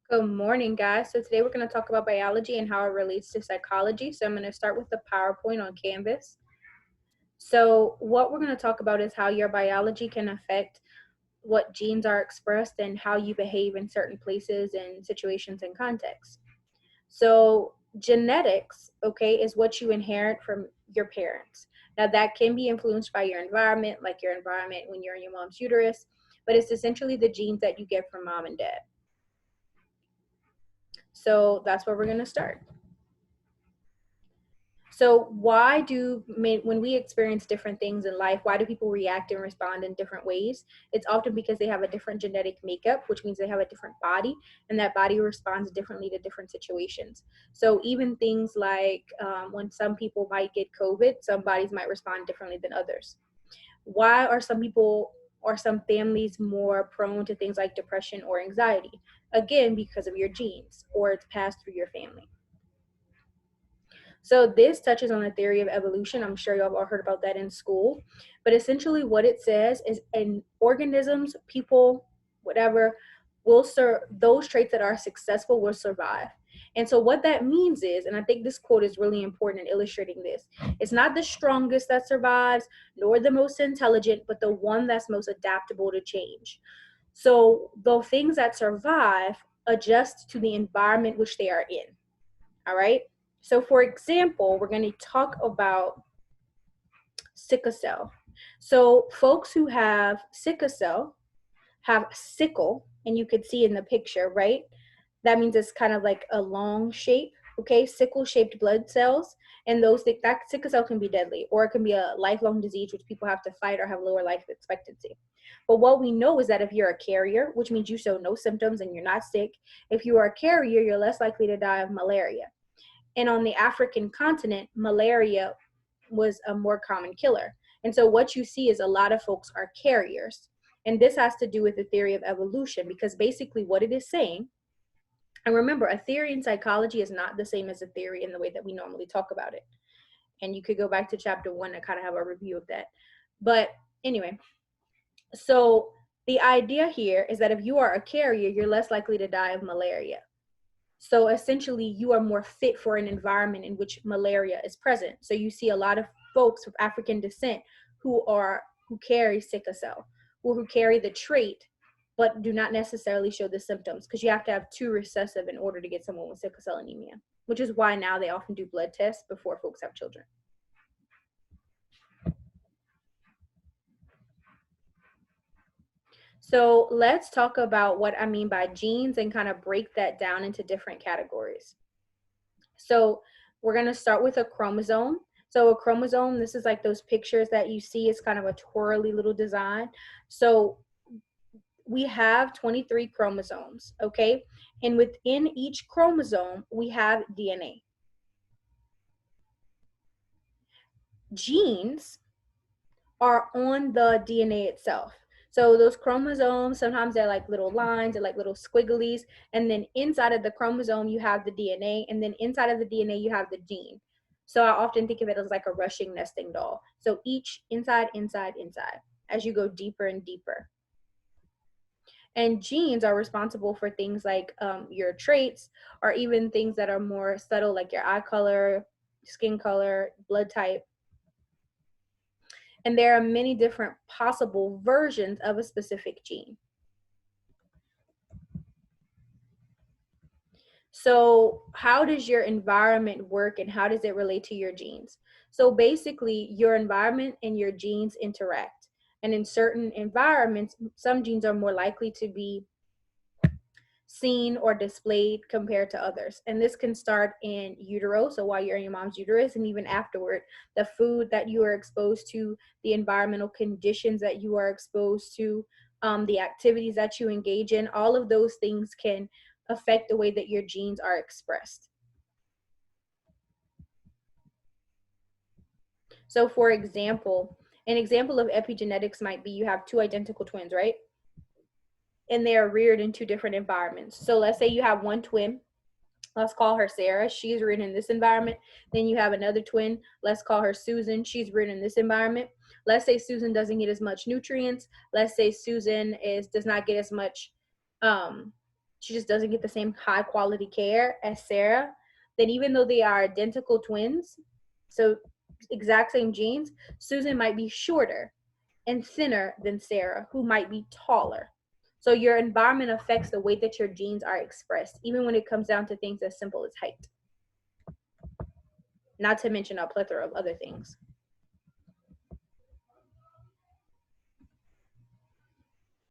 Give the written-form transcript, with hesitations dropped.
Good morning, guys. So today we're going to talk about biology and how it relates to psychology. So I'm going to start with the PowerPoint on Canvas. So what we're going to talk about is how your biology can affect what genes are expressed and how you behave in certain places and situations and contexts. So genetics, okay, is what you inherit from your parents. Now that can be influenced by your environment, like your environment when you're in your mom's uterus, but it's essentially the genes that you get from mom and dad. So that's where we're going to start. So when we experience different things in life, why do people react and respond in different ways? It's often because they have a different genetic makeup, which means they have a different body, and that body responds differently to different situations. So even things like when some people might get COVID, some bodies might respond differently than others. Why are some people or some families more prone to things like depression or anxiety? Again, because of your genes, or it's passed through your family. So this touches on the theory of evolution. I'm sure y'all all heard about that in school. But essentially what it says is in organisms, people, whatever, those traits that are successful will survive. And so what that means is, and I think this quote is really important in illustrating this, it's not the strongest that survives, nor the most intelligent, but the one that's most adaptable to change. So the things that survive adjust to the environment which they are in. All right. So for example, we're going to talk about sickle cell. So folks who have sickle cell have sickle, and you could see in the picture, right? That means it's kind of like a long shape, okay? Sickle shaped blood cells, and that sickle cell can be deadly, or it can be a lifelong disease which people have to fight or have lower life expectancy. But what we know is that if you're a carrier, which means you show no symptoms and you're not sick, if you are a carrier, you're less likely to die of malaria. And on the African continent, malaria was a more common killer. And so what you see is a lot of folks are carriers. And this has to do with the theory of evolution, because basically what it is saying, and remember, a theory in psychology is not the same as a theory in the way that we normally talk about it. And you could go back to chapter 1 to kind of have a review of that. But anyway, so the idea here is that if you are a carrier, you're less likely to die of malaria. So essentially, you are more fit for an environment in which malaria is present. So you see a lot of folks of African descent who carry sickle cell, or who carry the trait, but do not necessarily show the symptoms, because you have to have 2 recessive in order to get someone with sickle cell anemia, which is why now they often do blood tests before folks have children. So let's talk about what I mean by genes and kind of break that down into different categories. So we're going to start with a chromosome. So a chromosome, this is like those pictures that you see. It's kind of a twirly little design. So we have 23 chromosomes, okay? And within each chromosome, we have DNA. Genes are on the DNA itself. So those chromosomes, sometimes they're like little lines, they're like little squigglies. And then inside of the chromosome, you have the DNA. And then inside of the DNA, you have the gene. So I often think of it as like a Russian nesting doll. So each inside, as you go deeper and deeper. And genes are responsible for things like your traits, or even things that are more subtle, like your eye color, skin color, blood type. And there are many different possible versions of a specific gene. So how does your environment work, and how does it relate to your genes? So basically, your environment and your genes interact. And in certain environments, some genes are more likely to be seen or displayed compared to others. And this can start in utero, so while you're in your mom's uterus, and even afterward. The food that you are exposed to, the environmental conditions that you are exposed to, the activities that you engage in, all of those things can affect the way that your genes are expressed. So for example, an example of epigenetics might be you have 2 identical twins, right? And they are reared in 2 different environments. So let's say you have one twin, let's call her Sarah, she's reared in this environment. Then you have another twin, let's call her Susan, she's reared in this environment. Let's say Susan doesn't get as much nutrients. Let's say Susan does not get as much she just doesn't get the same high quality care as Sarah, then even though they are identical twins, so exact same genes, Susan might be shorter and thinner than Sarah, who might be taller. So your environment affects the way that your genes are expressed, even when it comes down to things as simple as height. Not to mention a plethora of other things.